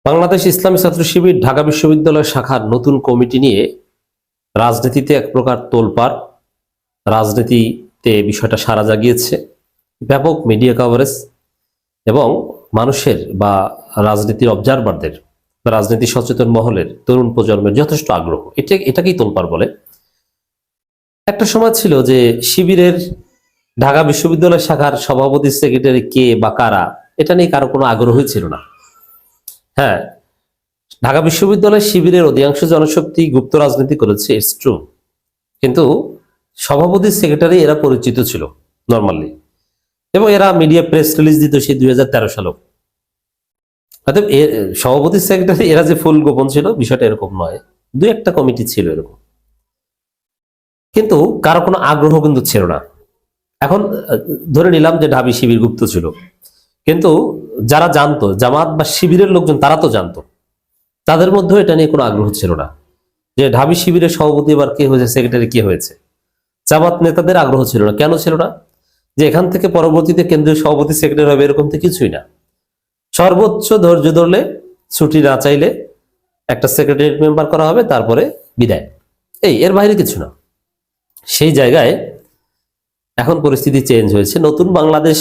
বাংলাদেশ ইসলামী ছাত্র শিবির ঢাকা বিশ্ববিদ্যালয় শাখার নতুন কমিটি নিয়ে রাজনীতিতে এক প্রকার তোলপাড়। রাজনীতিতে বিষয়টা সাড়া জাগিয়েছে, ব্যাপক মিডিয়া কভারেজ এবং মানুষের বা রাজনীতির অবজারভারদের বা রাজনীতি সচেতন মহলের তরুণ প্রজন্মের যথেষ্ট আগ্রহ। এটাকেই তোলপাড় বলে। একটা সময় ছিল যে শিবিরের ঢাকা বিশ্ববিদ্যালয় শাখার সভাপতি সেক্রেটারি কে বা কারা, এটা নিয়ে কারো কোনো আগ্রহই ছিল না। হ্যাঁ, ঢাকা বিশ্ববিদ্যালয় শিবিরের অধিকাংশ জনশক্তি গুপ্ত রাজনীতি করেছে, ইটস ট্রু, কিন্তু সভাপতি সেক্রেটারি এরা পরিচিত ছিল নর্মালি, এবং এরা মিডিয়া প্রেস রিলিজ দিত সেই 2013 সালেও। অর্থাৎ সভাপতি সেক্রেটারি এরা যে ফুল গোপন ছিল বিষয়টা এরকম নয়, দুই একটা কমিটি ছিল এরকম, কিন্তু কারো কোনো আগ্রহ কিন্তু ছিল না। এখন ধরে নিলাম যে ঢাবি শিবির গুপ্ত ছিল, কিন্তু যারা জানতো জামাত বা শিবিরের লোকজন তারা তো জানতো, তাদের মধ্যেও এটা নিয়ে কোনো আগ্রহ ছিল না যে ঢাবি শিবিরের সভাপতি এবার কে হয়েছে, সেক্রেটারি কে হয়েছে। জামাত নেতাদের আগ্রহ ছিল না। কেন ছিল না? যে এখান থেকে পরবর্তীতে কেন্দ্রীয় সভাপতি সেক্রেটারি হবে এরকম তো কিছুই না। সর্বোচ্চ ধৈর্য ধরলে, ছুটি না চাইলে একটা সেক্রেটারিয়েট মেম্বার করা হবে, তারপরে বিদায়, এর বাইরে কিছু না। সেই জায়গায় এখন পরিস্থিতি চেঞ্জ হয়েছে। নতুন বাংলাদেশ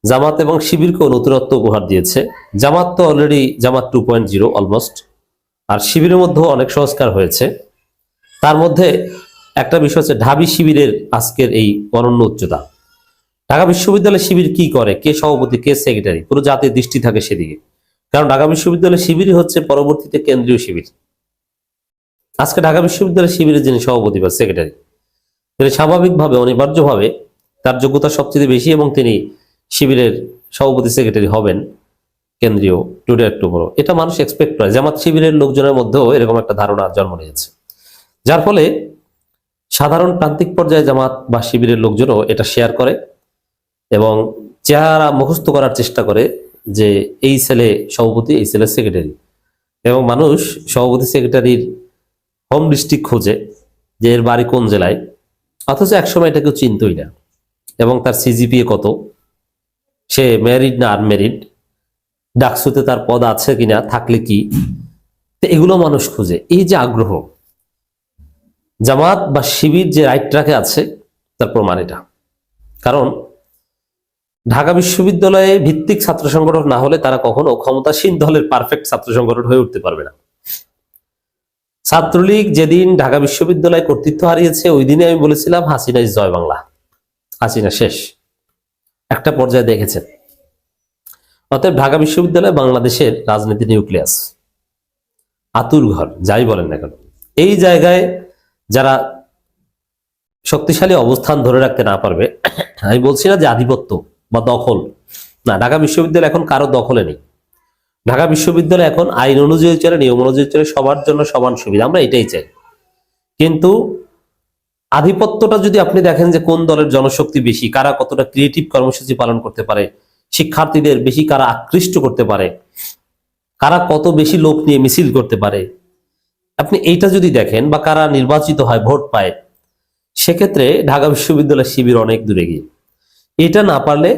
জামাত এবং শিবিরকেও নতুনত্ব উপহার দিয়েছে। জামাত তো অলরেডি জামাত 2.0 অলমোস্ট, আর শিবিরের মধ্যেও অনেক সংস্কার হয়েছে। তার মধ্যে একটা বিষয় হচ্ছে ঢাবি শিবিরের আজকের এই অনন্য উচ্চতা। ঢাকা বিশ্ববিদ্যালয় শিবির কি করে, কে সভাপতি, কে সেক্রেটারি, পুরো জাতির দৃষ্টি থাকে সেদিকে। কারণ ঢাকা বিশ্ববিদ্যালয় শিবিরই হচ্ছে পরবর্তীতে কেন্দ্রীয় শিবির। আজকে ঢাকা বিশ্ববিদ্যালয় শিবিরের যিনি সভাপতি বা সেক্রেটারি, তিনি স্বাভাবিকভাবে অনিবার্যভাবে তার যোগ্যতা সবচেয়ে বেশি এবং তিনি শিবিরের সভাপতি সেক্রেটারি হবেন কেন্দ্রীয় টুডে একটু বড়। এটা মানুষ এক্সপেক্ট করে। জামাত শিবিরের লোকজনের মধ্যেও এরকম একটা ধারণা জন্ম নিয়েছে, যার ফলে সাধারণ প্রান্তিক পর্যায়ে জামাত বা শিবিরের লোকজনও এটা শেয়ার করে এবং চেহারা মুখস্থ করার চেষ্টা করে যে এই ছেলে সভাপতি, এই ছেলে সেক্রেটারি, এবং মানুষ সভাপতি সেক্রেটারির হোম ডিস্ট্রিক্ট খোঁজে যে এর বাড়ি কোন জেলায়, অথচ একসময় এটা কেউ চিনতই না, এবং তার সিজিপিএ কত, সে ম্যারিড না আনম্যারিড, ডাকসুতে তার পদ আছে কিনা, থাকলে কি, এগুলো মানুষ খুঁজে। এই যে আগ্রহ, জামাত বা শিবির যে রাইট ট্র্যাকে আছে তার প্রমাণ এটা। কারণ ঢাকা বিশ্ববিদ্যালয়ে ভিত্তিক ছাত্র সংগঠন না হলে তারা কখনো ক্ষমতাসীন দলের পারফেক্ট ছাত্র সংগঠন হয়ে উঠতে পারবে না। ছাত্রলীগ যেদিন ঢাকা বিশ্ববিদ্যালয়ে কর্তৃত্ব হারিয়েছে ওই দিনে আমি বলেছিলাম হাসিনা ইজ জয় বাংলা, হাসিনা শেষ। একটা পর্যায়ে দেখেছেন। অতএব ঢাকা বিশ্ববিদ্যালয় বাংলাদেশের রাজনীতি নিউক্লিয়াস, আতুর ঘর, যাই বলেন না কেন। এই জায়গায় যারা শক্তিশালী অবস্থান ধরে রাখতে না পারবে, আমি বলছি না যে আধিপত্য বা দখল না, ঢাকা বিশ্ববিদ্যালয় এখন কারো দখলে নেই। ঢাকা বিশ্ববিদ্যালয় এখন আইন অনুযায়ী চলে, নিয়ম অনুযায়ী চলে, সবার জন্য সমান সুবিধা, আমরা এটাই চাই। কিন্তু আধিপত্যটা যদি আপনি দেখেন যে কোন দলের জনশক্তি বেশি, কারা কতটা ক্রিয়েটিভ কর্মসূচি পালন করতে পারে, শিক্ষার্থীদের বেশি কারা আকৃষ্ট করতে পারে, কারা কত বেশি লোক নিয়ে মিছিল করতে পারে, আপনি এইটা যদি দেখেন, বা কারা নির্বাচিত হয়, ভোট পায়, সেক্ষেত্রে ঢাকা বিশ্ববিদ্যালয় শিবির অনেক দূরে গিয়ে। এটা না পারলে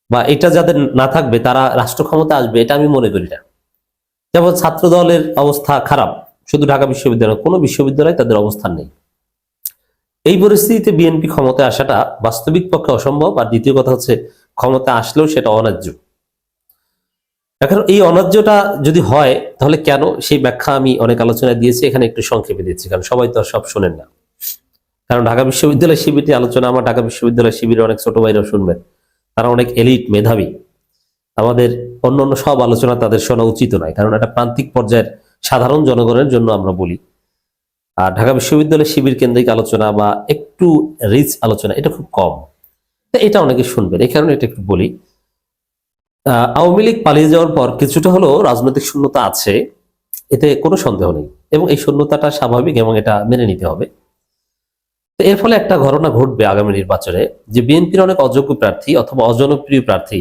বা এটা যাদের না থাকবে তারা রাষ্ট্র ক্ষমতা আসবে এটা আমি মনে করি না। যেমন ছাত্র দলের অবস্থা খারাপ, শুধু ঢাকা বিশ্ববিদ্যালয়, কোনো বিশ্ববিদ্যালয়ে তাদের অবস্থান নেই। এই পরিস্থিতিতে বিএনপি ক্ষমতায় আসাটা বাস্তবিক পক্ষে অসম্ভব। আর দ্বিতীয় কথা হচ্ছে ক্ষমতা আসলেও সেটা অন্যায্য। এখন এই অন্যায্যটা যদি হয় তাহলে কেন, সেই ব্যাখ্যা আমি অনেক আলোচনায় দিয়েছি, এখানে একটু সংক্ষেপে দিচ্ছি, কারণ সবাই তো আর সব শোনেন না। কারণ ঢাকা বিশ্ববিদ্যালয় শিবিরটি আলোচনা আমার ঢাকা বিশ্ববিদ্যালয় শিবিরের অনেক ছোট ভাইরাও শুনবেন, তারা অনেক এলিট মেধাবী। আমাদের অন্যান্য সব আলোচনা তাদের শোনা উচিত নয়, কারণ এটা প্রান্তিক পর্যায়ের সাধারণ জনগণের জন্য আমরা বলি। আর ঢাকা বিশ্ববিদ্যালয় শিবির কেন্দ্রিক আলোচনা বা একটু রিচ আলোচনা এটা খুব কম, এটা অনেকে শুনবেন, এই কারণে এটা একটু বলি। আওয়ামী লীগ পালিয়ে যাওয়ার পর কিছুটা হলো রাজনৈতিক শূন্যতা আছে, এতে কোনো সন্দেহ নেই, এবং এই শূন্যতাটা স্বাভাবিক এবং এটা মেনে নিতে হবে। তো এর ফলে একটা ঘটনা ঘটবে আগামী নির্বাচনে, যে বিএনপির অনেক অযোগ্য প্রার্থী অথবা অজনপ্রিয় প্রার্থী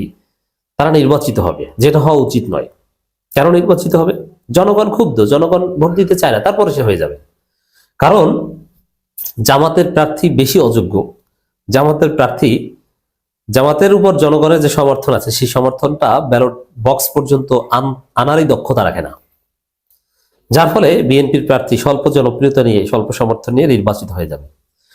তারা নির্বাচিত হবে, যেটা হওয়া উচিত নয়। কেন নির্বাচিত হবে? জনগণ ক্ষুব্ধ, জনগণ ভোট দিতে চায় না, তারপরে সে হয়ে যাবে। কারণ জামাতের প্রার্থী বেশি অযোগ্য, জামাতের প্রার্থী জামাতের উপর জনগণের যে সমর্থন আছে সেই সমর্থনটা ব্যালট বক্স পর্যন্ত আনারই দক্ষতা রাখে না, যার ফলে বিএনপির প্রার্থী স্বল্প জনপ্রিয়তা নিয়ে, স্বল্প সমর্থন নিয়ে নির্বাচিত হয়ে যাবে।